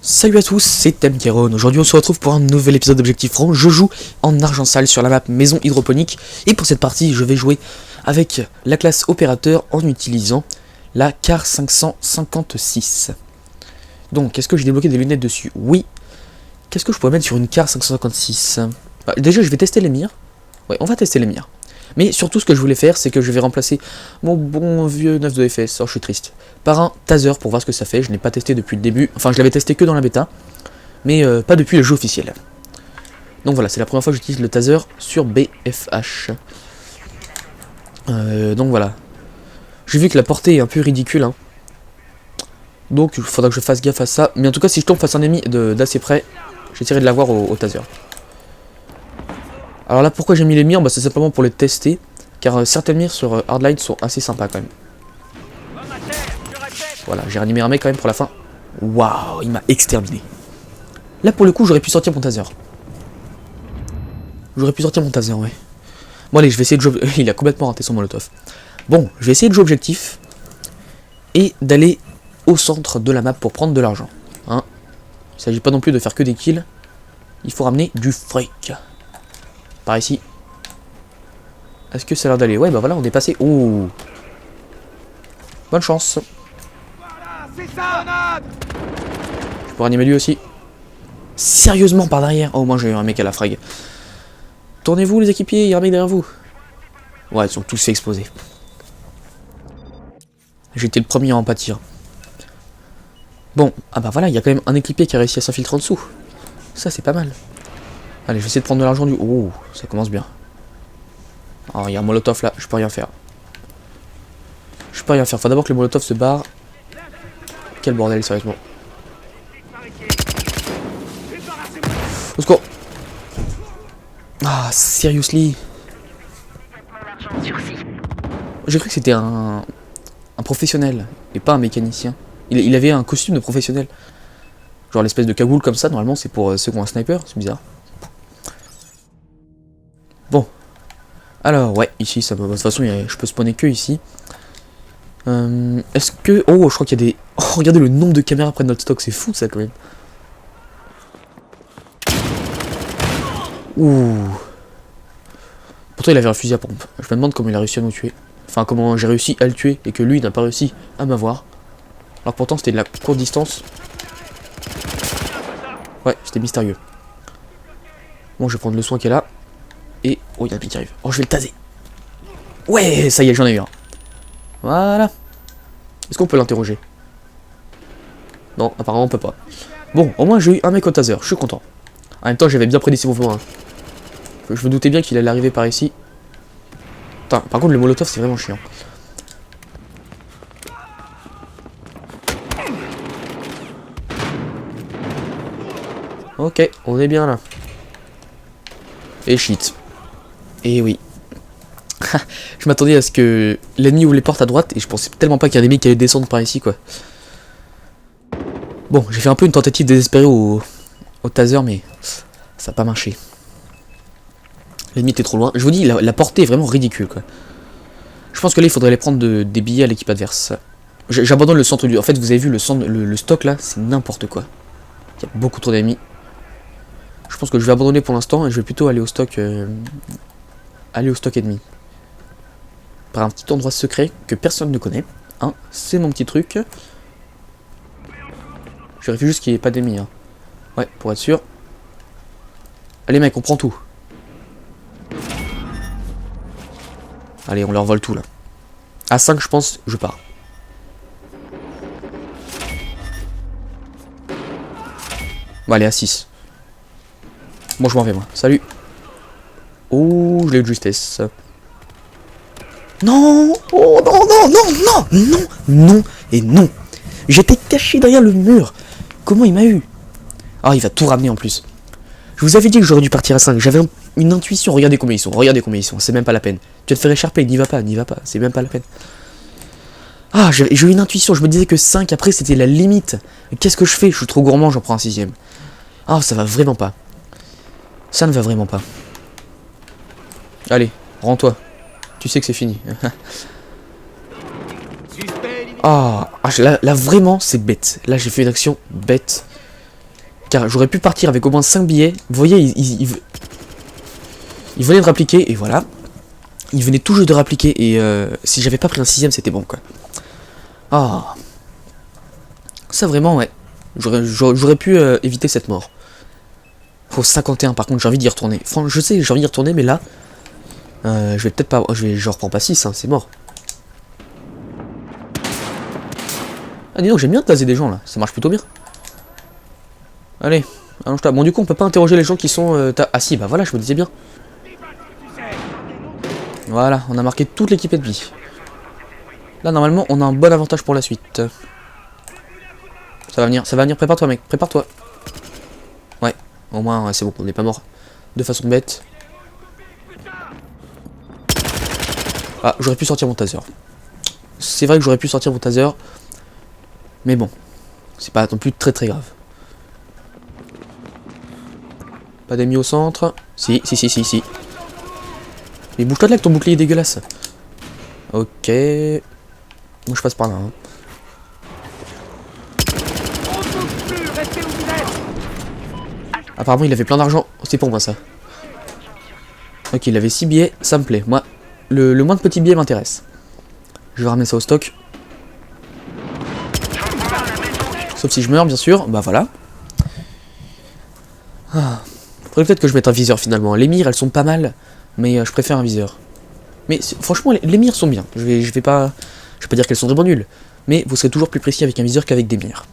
Salut à tous, c'est Temkeron. Aujourd'hui on se retrouve pour un nouvel épisode d'Objectif Franc. Je joue en argent sale sur la map maison hydroponique. Et pour cette partie je vais jouer avec la classe opérateur en utilisant la CAR 556. Donc est-ce que j'ai débloqué des lunettes dessus? Oui. Qu'est-ce que je pourrais mettre sur une CAR 556? Déjà je vais tester les mires. Ouais, on va tester les mires. Mais surtout ce que je voulais faire c'est que je vais remplacer mon bon vieux 9 de FS, oh je suis triste, par un taser pour voir ce que ça fait. Je n'ai pas testé depuis le début, enfin je l'avais testé que dans la bêta, mais pas depuis le jeu officiel. Donc voilà, c'est la première fois que j'utilise le taser sur BFH. Donc voilà. J'ai vu que la portée est un peu ridicule, hein. Donc il faudra que je fasse gaffe à ça. Mais en tout cas si je tombe face à un ennemi d'assez près, j'essaierai de l'avoir au taser. Alors là pourquoi j'ai mis les mires, c'est simplement pour les tester. Car certaines mires sur Hardline sont assez sympas quand même. Voilà, j'ai ranimé un mec quand même pour la fin. Waouh, il m'a exterminé. Là pour le coup j'aurais pu sortir mon taser. J'aurais pu sortir mon taser, ouais. Bon allez, je vais essayer de jouer... Il a complètement raté son molotov. Bon, je vais essayer de jouer objectif. Et d'aller au centre de la map pour prendre de l'argent. Hein. Il ne s'agit pas non plus de faire que des kills. Il faut ramener du fric. Par ici. Est-ce que ça a l'air d'aller? Ouais, bah voilà, on est passé. Oh. Bonne chance. Je peux ranimer lui aussi. Sérieusement, par derrière. Oh, moi j'ai eu un mec à la frag. Tournez-vous les équipiers, il y a un mec derrière vous. Ouais, ils sont tous fait exploser. J'ai été le premier à en pâtir. Bon, ah bah voilà, il y a quand même un équipier qui a réussi à s'infiltrer en dessous. Ça, c'est pas mal. Allez, je vais essayer de prendre de l'argent du... Oh, ça commence bien. Oh, il y a un molotov là, je peux rien faire. Je peux rien faire, faut d'abord que le molotov se barre. Quel bordel, sérieusement. Au secours. Ah, seriously. J'ai cru que c'était un professionnel, et pas un mécanicien. Il avait un costume de professionnel. Genre l'espèce de cagoule comme ça, normalement c'est pour ceux qui ont un sniper, c'est bizarre. Bon. Alors, ouais, ici, ça va. De toute façon, je peux spawner que ici. Est-ce que... Oh, je crois qu'il y a des... Oh, regardez le nombre de caméras près de notre stock, c'est fou ça quand même. Ouh. Pourtant, il avait un fusil à pompe. Je me demande comment il a réussi à nous tuer. Enfin, comment j'ai réussi à le tuer et que lui n'a pas réussi à m'avoir. Alors pourtant, c'était de la courte distance. Ouais, c'était mystérieux. Bon, je vais prendre le soin qu'il y a là. Et... Oh, il y a un pic qui arrive. Oh, je vais le taser. Ouais, ça y est, j'en ai eu un. Voilà. Est-ce qu'on peut l'interroger? Non, apparemment on peut pas. Bon, au moins j'ai eu un mec au taser, je suis content. En même temps, j'avais bien prédit ses mouvements. Hein. Je me doutais bien qu'il allait arriver par ici. Putain, par contre, le molotov, c'est vraiment chiant. Ok, on est bien là. Et shit. Et oui. Je m'attendais à ce que l'ennemi ouvre les portes à droite et je pensais tellement pas qu'il y a des mecs qui allaient descendre par ici quoi. Bon, j'ai fait un peu une tentative désespérée au taser mais ça n'a pas marché. L'ennemi était trop loin. Je vous dis, la portée est vraiment ridicule quoi. Je pense que là il faudrait aller prendre des billets à l'équipe adverse. J'abandonne le centre du... En fait vous avez vu le stock là, c'est n'importe quoi. Il y a beaucoup trop d'ennemis. Je pense que je vais abandonner pour l'instant et je vais plutôt aller au stock... ennemi. Par un petit endroit secret que personne ne connaît. Hein, c'est mon petit truc. Je vérifie juste qu'il n'y ait pas d'ennemis. Hein. Ouais, pour être sûr. Allez mec, on prend tout. Allez, on leur vole tout là. À 5, je pense, je pars. Bon, allez, à 6. Bon, je m'en vais moi. Salut. Oh, je l'ai eu de justesse. Non! Oh non, non, non, non, non, non, et non! J'étais caché derrière le mur. Comment il m'a eu? Ah, il va tout ramener en plus. Je vous avais dit que j'aurais dû partir à 5. J'avais une intuition. Regardez combien ils sont. Regardez combien ils sont. C'est même pas la peine. Tu vas te faire écharper. N'y va pas, n'y va pas. C'est même pas la peine. Ah, j'ai eu une intuition. Je me disais que 5 après c'était la limite. Qu'est-ce que je fais? Je suis trop gourmand, j'en prends un 6ème. Ah, ça va vraiment pas. Ça ne va vraiment pas. Allez, rends-toi. Tu sais que c'est fini. Ah, là vraiment c'est bête. Là j'ai fait une action bête. Car j'aurais pu partir avec au moins 5 billets. Vous voyez, il venait de rappliquer, et voilà. Il venait tout juste de rappliquer, et si j'avais pas pris un 6ème, c'était bon, quoi. Ah. Ça, vraiment, ouais. J'aurais pu éviter cette mort. Faut 51, par contre, j'ai envie d'y retourner. Franchement, je sais, j'ai envie d'y retourner, mais là... je vais peut-être pas... Je reprends pas 6, hein, c'est mort. Ah, dis donc, j'aime bien taser des gens, là. Ça marche plutôt bien. Allez, allonge-toi. Bon, du coup, on peut pas interroger les gens qui sont... Ah si, bah voilà, je me disais bien. Voilà, on a marqué toute l'équipe ennemie. Là, normalement, on a un bon avantage pour la suite. Ça va venir, prépare-toi, mec, prépare-toi. Ouais, au moins, ouais, c'est bon, on n'est pas mort de façon bête. Ah, j'aurais pu sortir mon taser. C'est vrai que j'aurais pu sortir mon taser. Mais bon, c'est pas non plus très très grave. Pas d'ennemis au centre. Si. Mais bouge-toi de là avec ton bouclier dégueulasse. Ok. Moi je passe par là. Hein. Apparemment il avait plein d'argent. Oh, c'est pour moi ça. Ok, il avait 6 billets, ça me plaît. Moi, le moins de petits billets m'intéresse. Je vais ramener ça au stock. Sauf si je meurs, bien sûr. Bah voilà. Ah. Faudrait peut-être que je mette un viseur finalement. Les mires, elles sont pas mal. Mais je préfère un viseur. Mais franchement, les mires sont bien. Je vais pas dire qu'elles sont vraiment nulles. Mais vous serez toujours plus précis avec un viseur qu'avec des mires.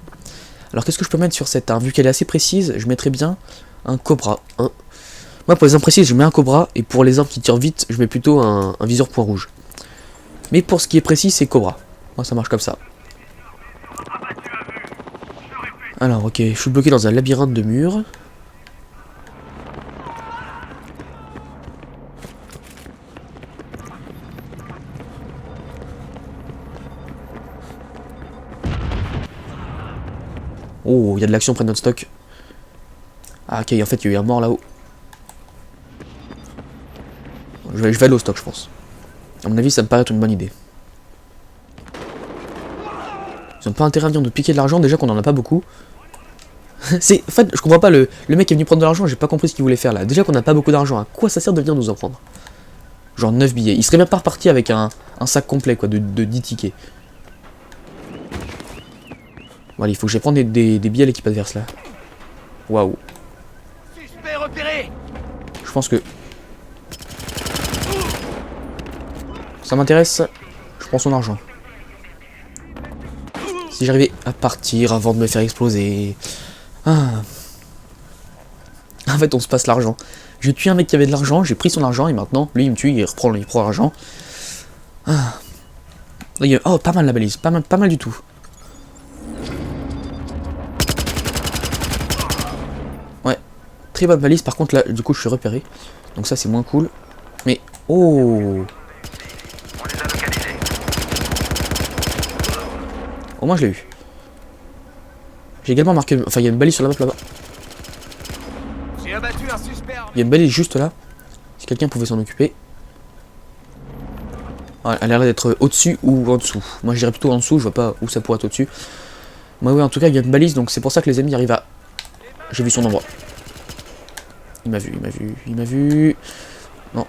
Alors qu'est-ce que je peux mettre sur cette arme? Vu qu'elle est assez précise, je mettrais bien un Cobra. Hein. Moi, pour les armes précises, je mets un Cobra. Et pour les armes qui tirent vite, je mets plutôt un viseur point rouge. Mais pour ce qui est précis, c'est Cobra. Moi, ça marche comme ça. Alors, ok, je suis bloqué dans un labyrinthe de murs. Oh, il y a de l'action près de notre stock. Ah, ok, en fait, il y a eu un mort là-haut. Je vais aller au stock, je pense. À mon avis, ça me paraît être une bonne idée. Ils ont pas intérêt à venir nous piquer de l'argent, déjà qu'on en a pas beaucoup. En fait, je comprends pas, le mec est venu prendre de l'argent, j'ai pas compris ce qu'il voulait faire là. Déjà qu'on a pas beaucoup d'argent, à quoi ça sert de venir nous en prendre? Genre 9 billets. Il serait même pas reparti avec un sac complet, quoi, de 10 tickets. Bon, allez, il faut que j'aille prendre des billets à l'équipe adverse là. Waouh. Je pense que... ça m'intéresse. Je prends son argent. Si j'arrivais à partir avant de me faire exploser... Ah. En fait, on se passe l'argent. J'ai tué un mec qui avait de l'argent, j'ai pris son argent, et maintenant, lui, il me tue, il prend l'argent. Ah. Oh, pas mal la balise, pas mal du tout. Ouais, très bonne balise, par contre, là, du coup, je suis repéré. Donc ça, c'est moins cool. Mais, oh. Au moins, je l'ai eu. J'ai également marqué... Enfin, il y a une balise sur la map là-bas. Il y a une balise juste là. Si quelqu'un pouvait s'en occuper. Ah, elle a l'air d'être au-dessus ou en dessous. Moi, je dirais plutôt en dessous. Je vois pas où ça pourrait être au-dessus. Moi, oui, en tout cas, il y a une balise. Donc, c'est pour ça que les ennemis arrivent à... J'ai vu son endroit. Il m'a vu. Non.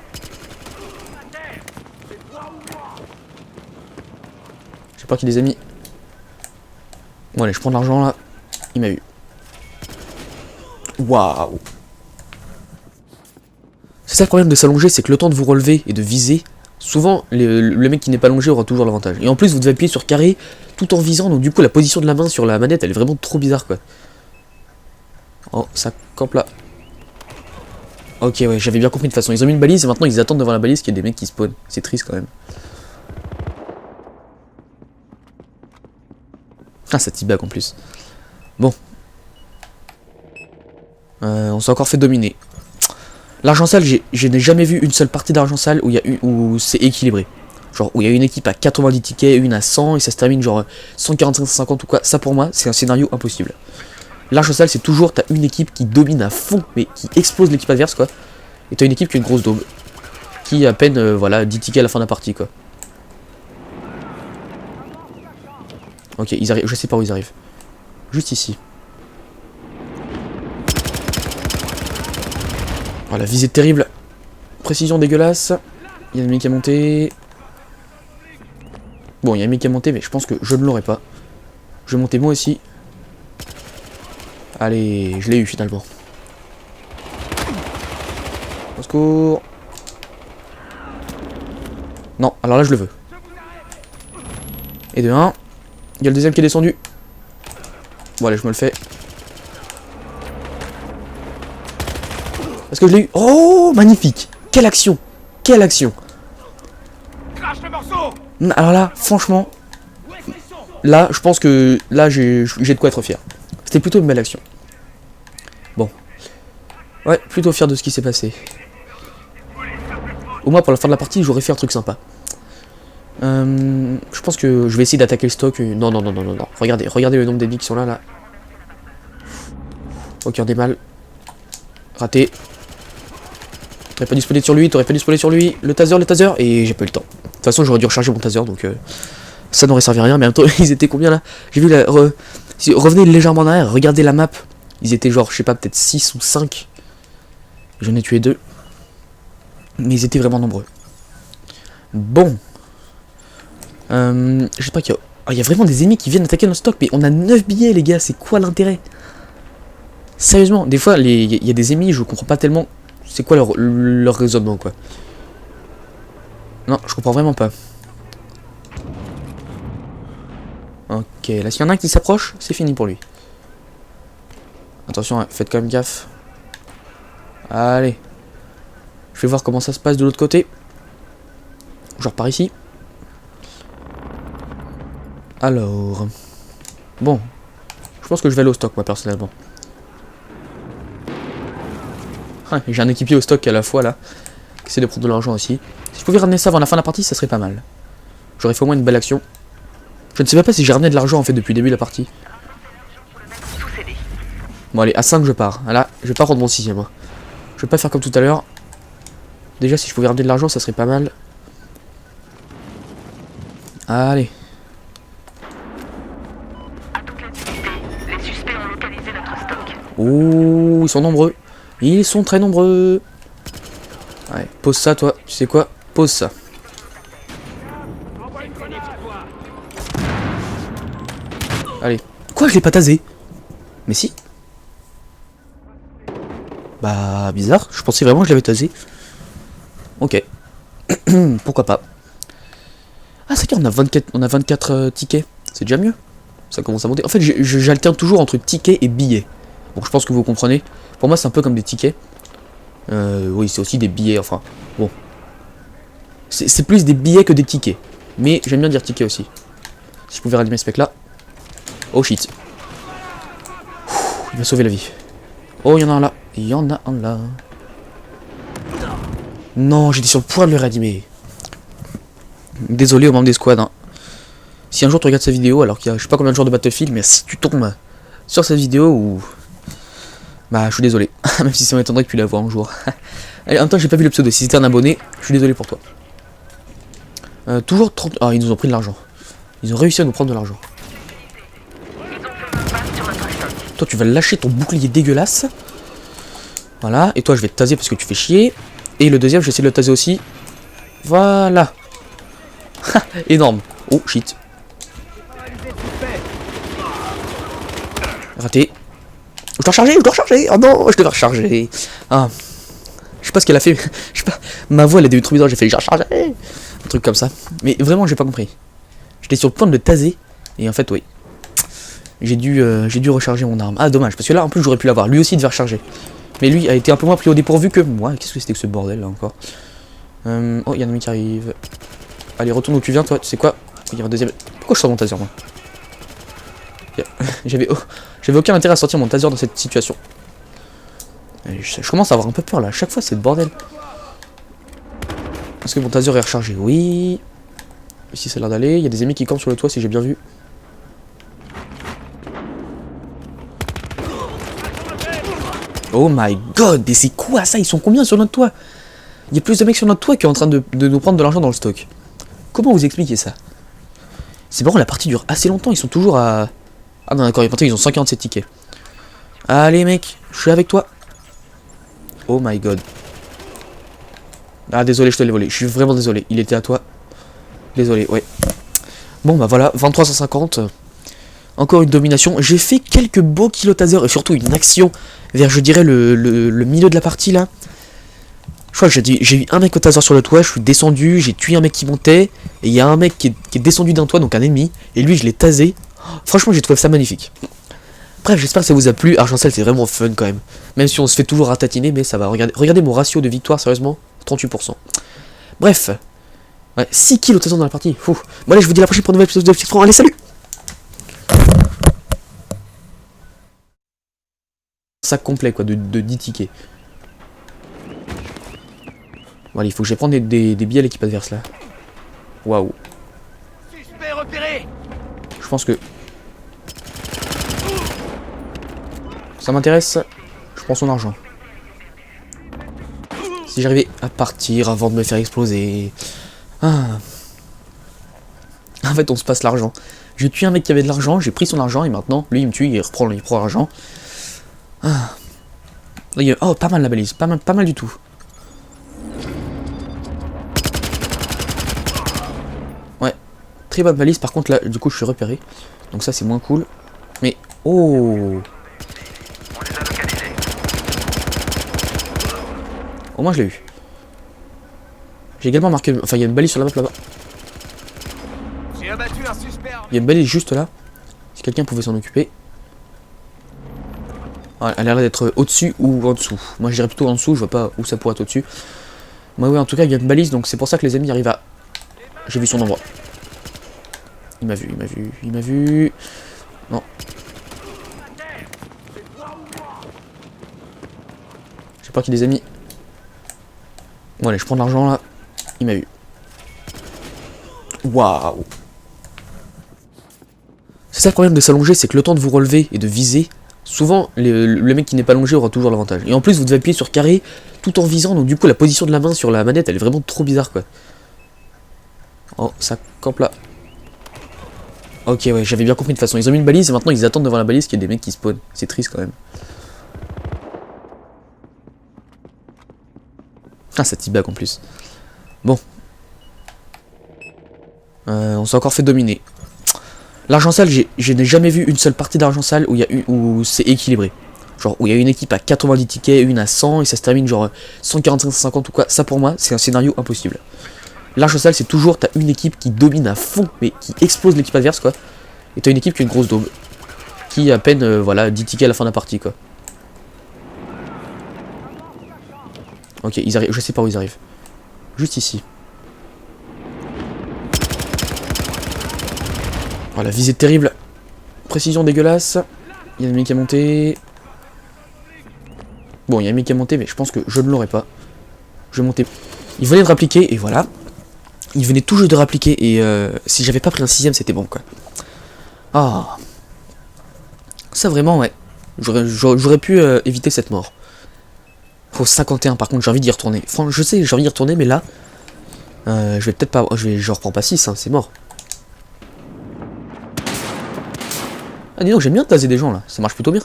Je sais pas qui les a mis. Bon, allez, je prends de l'argent là. Il m'a vu. Waouh. C'est ça le problème de s'allonger, c'est que le temps de vous relever et de viser, souvent le mec qui n'est pas allongé aura toujours l'avantage. Et en plus vous devez appuyer sur carré tout en visant, donc du coup la position de la main sur la manette elle est vraiment trop bizarre quoi. Oh, ça campe là. Ok ouais, j'avais bien compris de toute façon. Ils ont mis une balise et maintenant ils attendent devant la balise qu'il y ait des mecs qui spawnent. C'est triste quand même. Ah ça bug en plus. Bon. On s'est encore fait dominer. L'argent sale, je n'ai jamais vu une seule partie d'argent sale où c'est équilibré. Genre où il y a une équipe à 90 tickets, une à 100 et ça se termine genre 145-150 ou quoi. Ça pour moi c'est un scénario impossible. L'argent sale c'est toujours t'as une équipe qui domine à fond mais qui explose l'équipe adverse quoi. Et t'as une équipe qui a une grosse daube. Qui à peine voilà 10 tickets à la fin de la partie quoi. Ok ils arrivent, je sais pas où ils arrivent. Juste ici. Voilà, visée terrible. Précision dégueulasse. Il y a un mec qui a monté. Bon, il y a un mec qui a monté, mais je pense que je ne l'aurai pas. Je vais monter moi aussi. Allez, je l'ai eu finalement. Au secours. Non, alors là je le veux. Et de 1. Il y a le deuxième qui est descendu. Bon allez, je me le fais. Parce que je l'ai eu. Oh, magnifique. Quelle action. Quelle action. Alors là, franchement. Là, je pense que là, j'ai de quoi être fier. C'était plutôt une belle action. Bon. Ouais, plutôt fier de ce qui s'est passé. Au moins, pour la fin de la partie, j'aurais fait un truc sympa. Je pense que je vais essayer d'attaquer le stock. Non, non, non, non, non, non. Regardez le nombre d'ennemis qui sont là, là. Ok, on est mal. Raté. T'aurais pas dû spawner sur lui, Le taser, et j'ai pas eu le temps. De toute façon, j'aurais dû recharger mon taser, donc ça n'aurait servi à rien. Mais en même temps, ils étaient combien là? J'ai vu si revenez légèrement en arrière, regardez la map. Ils étaient genre, je sais pas, peut-être 6 ou 5. J'en ai tué 2. Mais ils étaient vraiment nombreux. Bon. Je sais pas qu'il y a... Oh, il y a vraiment des ennemis qui viennent attaquer notre stock. Mais on a 9 billets, les gars. C'est quoi l'intérêt? Sérieusement, des fois, il y a des ennemis, je comprends pas tellement... C'est quoi leur raisonnement, quoi. Non, je comprends vraiment pas. Ok, là, s'il y en a un qui s'approche, c'est fini pour lui. Attention, hein, faites quand même gaffe. Allez. Je vais voir comment ça se passe de l'autre côté. Genre par ici. Alors. Bon. Je pense que je vais aller au stock, moi, personnellement. Ah, j'ai un équipier au stock à la fois, là. Qui essaie de prendre de l'argent aussi. Si je pouvais ramener ça avant la fin de la partie, ça serait pas mal. J'aurais fait au moins une belle action. Je ne sais pas si j'ai ramené de l'argent, en fait, depuis le début de la partie. Bon, allez, à 5, je pars. Là, je vais pas rendre mon 6ème. Hein. Je vais pas faire comme tout à l'heure. Déjà, si je pouvais ramener de l'argent, ça serait pas mal. Allez. Oh, ils sont nombreux. Ils sont très nombreux. Ouais, pose ça, toi. Tu sais quoi? Pose ça. Allez. Quoi, je l'ai pas tasé? Mais si. Bah, bizarre. Je pensais vraiment que je l'avais tasé. Ok. Pourquoi pas. Ah, c'est clair, on a 24 tickets. C'est déjà mieux. Ça commence à monter. En fait, j'alterne toujours entre tickets et billets. Bon, je pense que vous comprenez. Pour moi, c'est un peu comme des tickets. Oui, c'est aussi des billets, enfin. Bon. C'est plus des billets que des tickets. Mais j'aime bien dire tickets aussi. Si je pouvais rallumer ce mec-là. Oh shit. Ouh, il m'a sauvé la vie. Oh, il y en a un là. Il y en a un là. Non, j'étais sur le point de le réanimer. Désolé aux membres des squads. Hein. Si un jour tu regardes cette vidéo, alors qu'il y a je sais pas combien de jours de Battlefield, mais si tu tombes sur cette vidéo ou... Bah, je suis désolé. Même si ça m'étonnerait que tu la vois un jour. Allez, en même temps, j'ai pas vu le pseudo. Si c'était un abonné, je suis désolé pour toi. Toujours 30... Ah, ils nous ont pris de l'argent. Ils ont réussi à nous prendre de l'argent. Toi, tu vas lâcher ton bouclier dégueulasse. Voilà. Et toi, je vais te taser parce que tu fais chier. Et le deuxième, je vais essayer de le taser aussi. Voilà. Énorme. Oh, shit. Raté. Je dois recharger. Oh non, je devais recharger. Ah. Je sais pas ce qu'elle a fait. Je sais pas. Ma voix, elle a des trop bizarre. J'ai fait j'ai rechargé. Un truc comme ça. Mais vraiment, j'ai pas compris. J'étais sur le point de le taser. Et en fait, oui. J'ai dû recharger mon arme. Ah, dommage. Parce que là, en plus, j'aurais pu l'avoir. Lui aussi, il devait recharger. Mais lui a été un peu moins pris au dépourvu que moi. Qu'est-ce que c'était que ce bordel là encore? Oh, il y a un ami qui arrive. Allez, retourne où tu viens, toi. Tu sais quoi? Il y a un deuxième. Pourquoi je sors mon taser, moi? J'avais aucun intérêt à sortir mon taser dans cette situation. Je commence à avoir un peu peur là. À chaque fois, c'est le bordel. Est-ce que mon taser est rechargé? Oui. Ici, ça a l'air d'aller. Il y a des ennemis qui campent sur le toit, si j'ai bien vu. Oh my god, mais c'est quoi ça? Ils sont combien sur notre toit? Il y a plus de mecs sur notre toit qui sont en train de nous prendre de l'argent dans le stock. Comment vous expliquez ça? C'est marrant, la partie dure assez longtemps, ils sont toujours à... Ah non d'accord, ils ont 147 tickets. Allez mec, je suis avec toi. Oh my god. Ah désolé, je te l'ai volé, je suis vraiment désolé, il était à toi. Désolé, ouais. Bon bah voilà, 2350. Encore une domination. J'ai fait quelques beaux kilos taser et surtout une action vers, je dirais, le milieu de la partie là. Je crois que j'ai eu un mec au taser sur le toit, je suis descendu, j'ai tué un mec qui montait, et il y a un mec qui est descendu d'un toit, donc un ennemi, et lui je l'ai tasé. Franchement j'ai trouvé ça magnifique. Bref, j'espère que ça vous a plu. Argent-Sale c'est vraiment fun quand même. Même si on se fait toujours ratatiner, mais ça va. Regardez mon ratio de victoire, sérieusement, 38%. Bref. Ouais, 6 kills au taser dans la partie. Bon allez, je vous dis à la prochaine pour un nouvel épisode de Objectif Franc. Allez, salut. Sac complet quoi, de 10 tickets. Bon allez, il faut que j'aille prendre des billets à l'équipe adverse là. Waouh. Je pense que ça m'intéresse. Je prends son argent. Si j'arrivais à partir avant de me faire exploser. Ah. En fait on se passe l'argent. J'ai tué un mec qui avait de l'argent, j'ai pris son argent et maintenant lui il me tue, il prend l'argent. Ah. Oh pas mal la balise, pas mal du tout. Ouais, très bonne balise, par contre là du coup je suis repéré. Donc ça c'est moins cool. Mais oh, au moins je l'ai eu. J'ai également marqué, enfin il y a une balise sur la map là-bas. Il y a une balise juste là. Si quelqu'un pouvait s'en occuper. Ouais, elle a l'air d'être au-dessus ou en dessous. Moi je dirais plutôt en dessous, je vois pas où ça pourrait être au-dessus. Moi oui en tout cas il y a une balise donc c'est pour ça que les ennemis arrivent à... J'ai vu son endroit. Il m'a vu. Non. J'ai peur qu'il y ait des amis. Bon allez, je prends de l'argent là. Il m'a vu. Waouh. C'est ça le problème de s'allonger, c'est que le temps de vous relever et de viser, souvent le mec qui n'est pas allongé aura toujours l'avantage. Et en plus vous devez appuyer sur carré tout en visant, donc du coup la position de la main sur la manette elle est vraiment trop bizarre quoi. Oh, ça campe là. Ok ouais, j'avais bien compris de toute façon. Ils ont mis une balise et maintenant ils attendent devant la balise qu'il y ait des mecs qui spawnent. C'est triste quand même. Ah ça t'y-bag en plus. Bon. On s'est encore fait dominer. L'argent sale, je n'ai jamais vu une seule partie d'argent sale où c'est équilibré. Genre où il y a une équipe à 90 tickets, une à 100 et ça se termine genre 145-150 ou quoi. Ça pour moi c'est un scénario impossible. L'argent sale c'est toujours t'as une équipe qui domine à fond mais qui explose l'équipe adverse quoi. Et t'as une équipe qui a une grosse daube. Qui a à peine voilà 10 tickets à la fin de la partie quoi. Ok ils arrivent, je sais pas où ils arrivent. Juste ici. Voilà, visée terrible. Précision dégueulasse. Il y a un mec qui a monté. Bon, il y a un mec qui a monté, mais je pense que je ne l'aurais pas. Je vais monter. Il venait de rappliquer, et voilà. Il venait tout juste de rappliquer, et si j'avais pas pris un 6ème, c'était bon, quoi. Ah. Ça, vraiment, ouais. J'aurais pu éviter cette mort. Faut 51, par contre, j'ai envie d'y retourner. Franchement, je sais, j'ai envie d'y retourner, mais là... je vais peut-être pas... Je reprends pas 6, hein, c'est mort. Ah dis donc, j'aime bien taser des gens là, ça marche plutôt bien.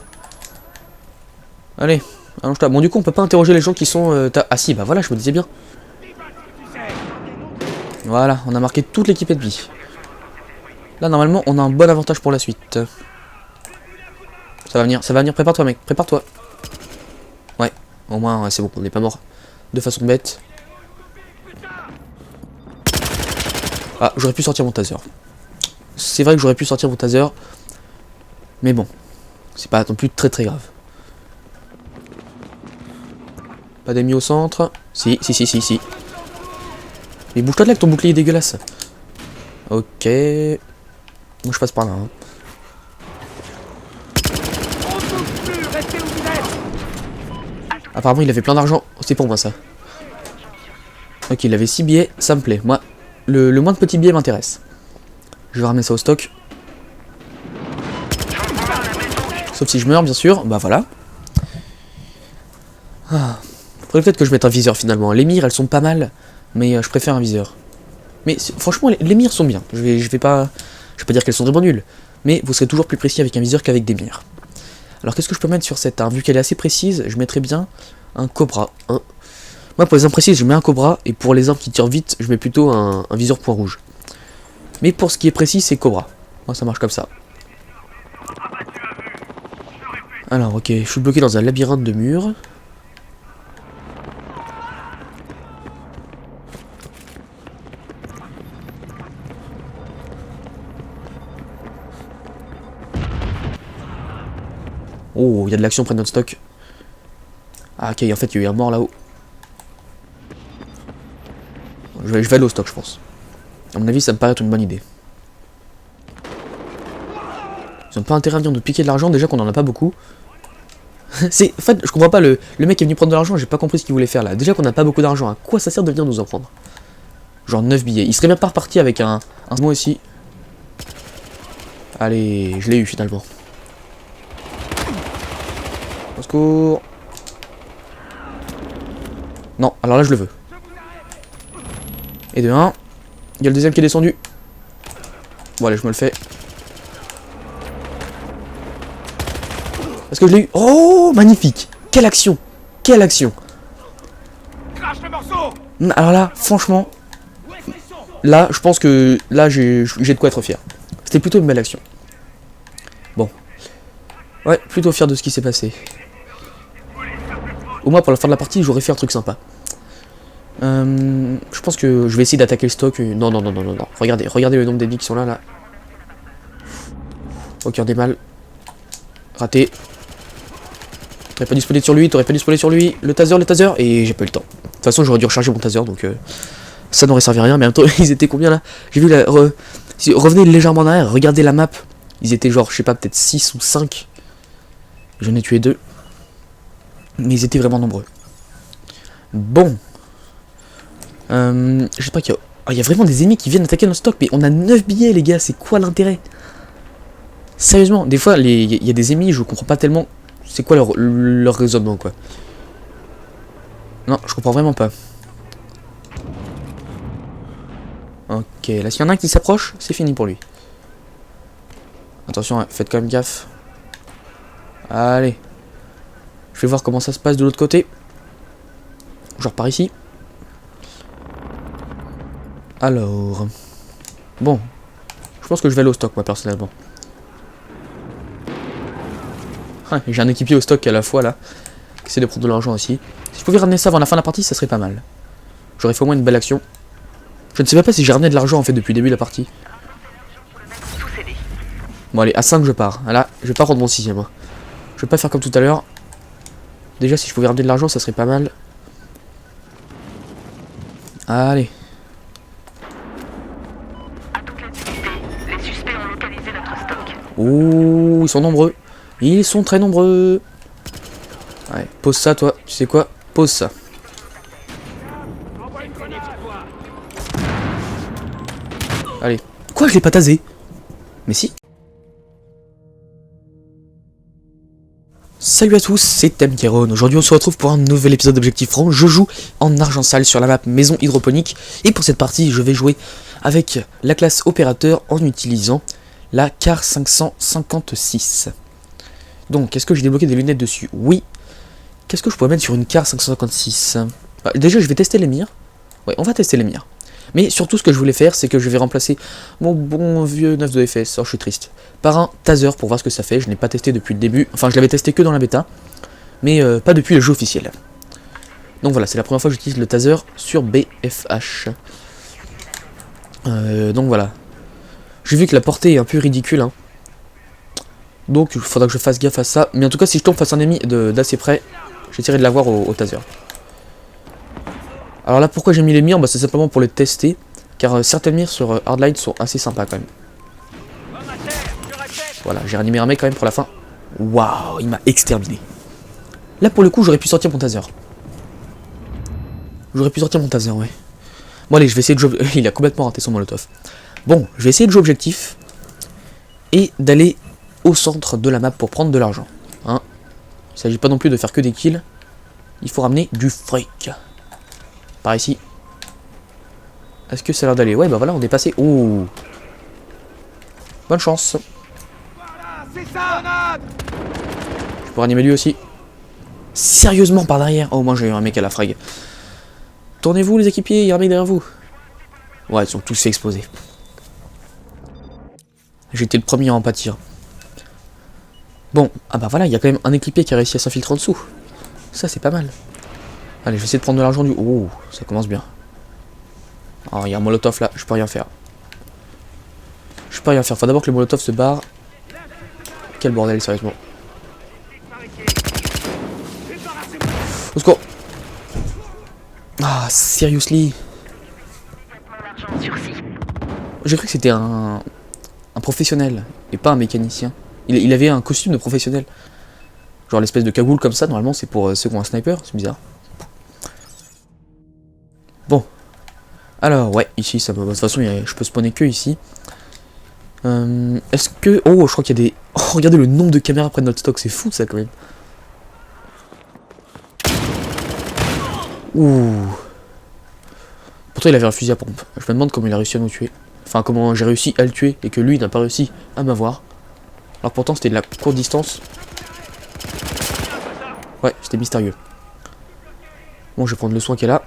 Allez, allonge-toi. Bon du coup on peut pas interroger les gens qui sont... Ah si, bah voilà, je me disais bien. Voilà, on a marqué toute l'équipe ennemie. Là normalement on a un bon avantage pour la suite. Ça va venir, prépare-toi mec, prépare-toi. Ouais, au moins c'est bon, on n'est pas mort de façon bête. Ah, j'aurais pu sortir mon taser. C'est vrai que j'aurais pu sortir mon taser. Mais bon, c'est pas non plus très grave. Pas d'ennemis au centre. Si. Mais bouge-toi de là avec ton bouclier dégueulasse. Ok. Moi je passe par là. Hein. Apparemment il avait plein d'argent. C'est pour moi ça. Ok, il avait 6 billets, ça me plaît. Moi, le moins de petits billets m'intéresse. Je vais ramener ça au stock. Sauf si je meurs, bien sûr. Bah voilà. Ah. Faudrait peut-être que je mette un viseur finalement. Les mires, elles sont pas mal. Mais je préfère un viseur. Mais franchement, les mires sont bien. Je vais pas dire qu'elles sont vraiment nulles. Mais vous serez toujours plus précis avec un viseur qu'avec des mires. Alors qu'est-ce que je peux mettre sur cette arme? Vu qu'elle est assez précise, je mettrais bien un Cobra. Moi, pour les armes précises, je mets un cobra. Et pour les armes qui tirent vite, je mets plutôt un viseur point rouge. Mais pour ce qui est précis, c'est cobra. Moi, ça marche comme ça. Alors, ok, je suis bloqué dans un labyrinthe de murs. Oh, il y a de l'action près de notre stock. Ah, ok, en fait, il y a eu un mort là-haut. Je vais aller au stock, je pense. À mon avis, ça me paraît être une bonne idée. Ils ont pas intérêt à venir nous piquer de l'argent, déjà qu'on en a pas beaucoup. En fait, je comprends pas, le mec qui est venu prendre de l'argent, j'ai pas compris ce qu'il voulait faire là. Déjà qu'on a pas beaucoup d'argent, à quoi ça sert de venir nous en prendre? Genre 9 billets. Il serait bien pas reparti avec un mot ici. Allez, je l'ai eu finalement. Au secours. Non, alors là je le veux. Et de 1. Il y a le deuxième qui est descendu. Bon allez, je me le fais. Est-ce que je l'ai eu? Oh, magnifique. Quelle action. Quelle action. Alors là, franchement, là, je pense que là, j'ai de quoi être fier. C'était plutôt une belle action. Bon. Ouais, plutôt fier de ce qui s'est passé. Au moins, pour la fin de la partie, j'aurais fait un truc sympa. Je pense que je vais essayer d'attaquer le stock. Non, non, non, non, non, non. Regardez le nombre d'ennemis qui sont là, là. Au cœur des mâles. Raté. T'aurais pas dû spawner sur lui, Le taser, et j'ai pas eu le temps. De toute façon, j'aurais dû recharger mon taser, donc ça n'aurait servi à rien. Mais en même temps, ils étaient combien là? J'ai vu la... Revenez légèrement en arrière, regardez la map. Ils étaient genre, je sais pas, peut-être 6 ou 5. J'en ai tué 2. Mais ils étaient vraiment nombreux. Bon. Je sais pas qu'il y a... Ah, il y a vraiment des ennemis qui viennent attaquer notre stock. Mais on a 9 billets, les gars, c'est quoi l'intérêt? Sérieusement, des fois, il y a des ennemis, je comprends pas tellement... C'est quoi leur raisonnement, quoi? Non, je comprends vraiment pas. Ok, là, s'il y en a un qui s'approche, c'est fini pour lui. Attention, hein, faites quand même gaffe. Allez. Je vais voir comment ça se passe de l'autre côté. Genre par ici. Alors... Bon. Je pense que je vais aller au stock, moi, personnellement. J'ai un équipier au stock à la fois là, qui essaie de prendre de l'argent aussi. Si je pouvais ramener ça avant la fin de la partie, ça serait pas mal. J'aurais fait au moins une belle action. Je ne sais même pas si j'ai ramené de l'argent en fait depuis le début de la partie. Bon allez, à 5 je pars. Là, je vais pas rendre mon 6ème. Hein. Je vais pas faire comme tout à l'heure. Déjà si je pouvais ramener de l'argent, ça serait pas mal. Allez. Ouh, ils sont nombreux. Ils sont très nombreux. Ouais, pose ça toi, tu sais quoi? Pose ça. Allez. Quoi, je l'ai pas tasé? Mais si. Salut à tous, c'est Temkeron. Aujourd'hui on se retrouve pour un nouvel épisode d'Objectif Franc. Je joue en argent sale sur la map maison hydroponique. Et pour cette partie, je vais jouer avec la classe opérateur en utilisant la CAR 556. Donc, est-ce que j'ai débloqué des lunettes dessus? Oui. Qu'est-ce que je pourrais mettre sur une CAR 556? Déjà, je vais tester les mires. Ouais, on va tester les mires. Mais surtout, ce que je voulais faire, c'est que je vais remplacer mon bon vieux 9 de FS, oh, je suis triste, par un taser pour voir ce que ça fait. Je n'ai pas testé depuis le début. Enfin, je l'avais testé que dans la bêta, mais pas depuis le jeu officiel. Donc voilà, c'est la première fois que j'utilise le taser sur BFH. Donc voilà. J'ai vu que la portée est un peu ridicule, hein. Donc il faudra que je fasse gaffe à ça. Mais en tout cas, si je tombe face à un ennemi d'assez près, j'essaierai de l'avoir au taser. Alors là, pourquoi j'ai mis les mires? Bah, c'est simplement pour les tester. Car certaines mires sur Hardline sont assez sympas quand même. Voilà, j'ai ranimé un mec quand même pour la fin. Waouh, il m'a exterminé. Là pour le coup, j'aurais pu sortir mon taser. Ouais. Bon allez, je vais essayer de jouer... Il a complètement raté son molotov. Bon, je vais essayer de jouer objectif. Et d'aller au centre de la map pour prendre de l'argent. Hein, il s'agit pas non plus de faire que des kills. Il faut ramener du fric. Par ici. Est-ce que ça a l'air d'aller? Ouais, bah voilà, on est passé. Oh. Bonne chance. Je peux ranimer lui aussi. Sérieusement par derrière. Oh, moi j'ai eu un mec à la frag. Tournez-vous les équipiers, il y a un mec derrière vous. Ouais, ils sont tous fait exploser. J'ai été le premier à en pâtir. Bon, ah bah voilà, il y a quand même un équipier qui a réussi à s'infiltrer en dessous. Ça, c'est pas mal. Allez, je vais essayer de prendre de l'argent du... Oh, ça commence bien. Oh, il y a un molotov là, je peux rien faire. Je peux rien faire, faut d'abord que le molotov se barre. Quel bordel, sérieusement. Au secours. Ah, seriously. J'ai cru que c'était un professionnel et pas un mécanicien. Il avait un costume de professionnel. Genre l'espèce de cagoule comme ça, normalement c'est pour ceux qui ont un sniper, c'est bizarre. Bon. Alors ouais, ici ça va. De toute façon je peux spawner que ici. Est-ce que... Oh, je crois qu'il y a des... Oh, regardez le nombre de caméras près de notre stock, c'est fou ça quand même. Ouh. Pourtant il avait un fusil à pompe. Je me demande comment il a réussi à nous tuer. Enfin comment j'ai réussi à le tuer et que lui n'a pas réussi à m'avoir. Alors pourtant c'était de la courte distance. Ouais, c'était mystérieux. Bon, je vais prendre le soin qu'elle a.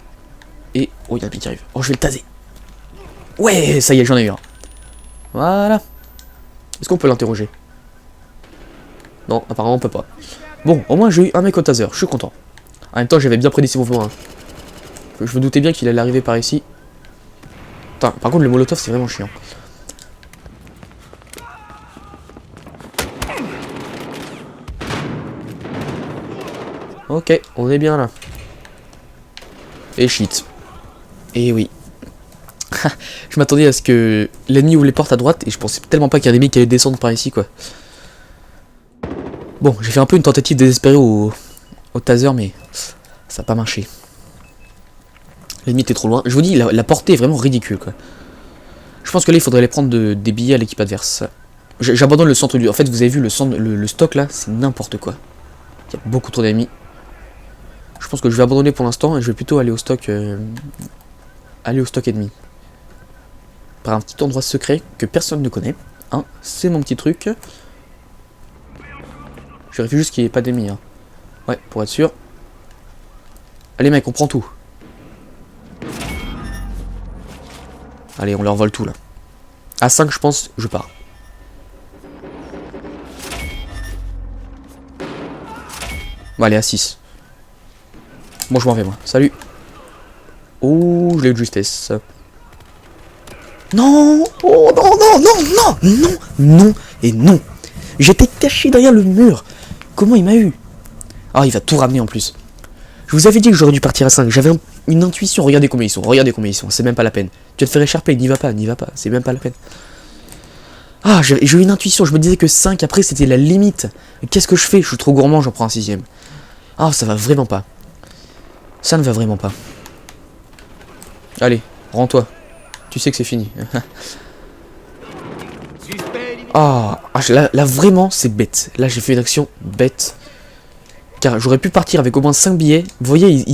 Et... Oh, il y a un pic qui arrive. Oh, je vais le taser. Ouais, ça y est, j'en ai eu un. Voilà. Est-ce qu'on peut l'interroger? Non, apparemment on peut pas. Bon, au moins j'ai eu un mec au taser, je suis content. En même temps, j'avais bien prédit ses mouvements. Hein. Je me doutais bien qu'il allait arriver par ici. Putain, par contre le molotov c'est vraiment chiant. Ok, on est bien là. Et shit. Et oui. Je m'attendais à ce que l'ennemi ouvre les portes à droite et je pensais tellement pas qu'il y a des mecs qui allaient descendre par ici quoi. Bon, j'ai fait un peu une tentative désespérée au taser mais ça n'a pas marché. L'ennemi était trop loin. Je vous dis, la portée est vraiment ridicule quoi. Je pense que là il faudrait aller prendre des billets à l'équipe adverse. J'abandonne le centre du... En fait vous avez vu le stock là, c'est n'importe quoi. Il y a beaucoup trop d'ennemis. Je pense que je vais abandonner pour l'instant et je vais plutôt aller au stock ennemi. Par un petit endroit secret que personne ne connaît. Hein, c'est mon petit truc. Je vérifie juste qu'il n'y ait pas d'ennemis. Hein. Ouais, pour être sûr. Allez mec, on prend tout. Allez, on leur vole tout là. À 5 je pense, je pars. Bon allez, à 6. Moi je m'en vais moi. Salut. Oh, je l'ai eu de justesse. Non. Oh non, non, non, non, non, non et non. J'étais caché derrière le mur. Comment il m'a eu? Ah, il va tout ramener en plus. Je vous avais dit que j'aurais dû partir à 5. J'avais une intuition. Regardez combien ils sont. Regardez combien ils sont. C'est même pas la peine. Tu vas te faire écharper. N'y va pas. N'y va pas. C'est même pas la peine. Ah, j'ai eu une intuition. Je me disais que 5 après c'était la limite. Qu'est-ce que je fais? Je suis trop gourmand. J'en prends un 6ème. Ah, ça va vraiment pas. Ça ne va vraiment pas. Allez, rends-toi. Tu sais que c'est fini. Ah, là vraiment c'est bête. Là j'ai fait une action bête. Car j'aurais pu partir avec au moins 5 billets. Vous voyez,